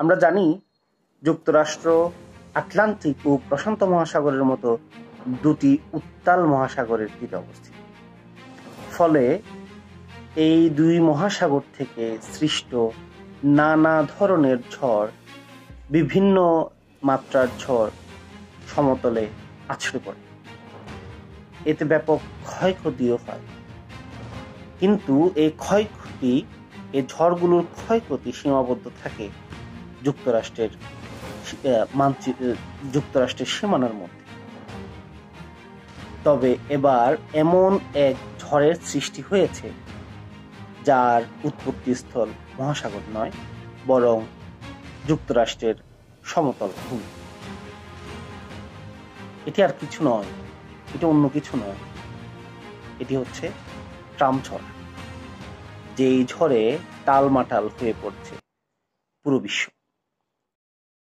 আমরা জানি যুক্তরাষ্ট্র আটলান্টিক ও প্রশান্ত মহাসাগরের মতো দুটি উত্তাল মহাসাগরের তীরে অবস্থিত। ফলে এই দুই মহাসাগর থেকে সৃষ্ট নানা ধরনের ঝড়, বিভিন্ন মাত্রার ঝড় সমতলে আছড়ে পড়ে। এতে ব্যাপক ক্ষয়ক্ষতিও হয়। কিন্তু এই ঝড়গুলোর ক্ষয়ক্ষতি সীমাবদ্ধ থাকে যুক্তরাষ্ট্রের সীমানার মধ্যে। তবে এবার এমন এক ঝড়ের সৃষ্টি হয়েছে যার উৎপত্তিস্থল মহাসাগর নয়, বরং যুক্তরাষ্ট্রের সমতল ভূমি। এটি আর কিছু নয়, এটি অন্য কিছু নয়, এটি হচ্ছে ট্রাম্প ঝড়, যেই ঝড়ে টালমাটাল হয়ে পড়ছে পুরো বিশ্ব।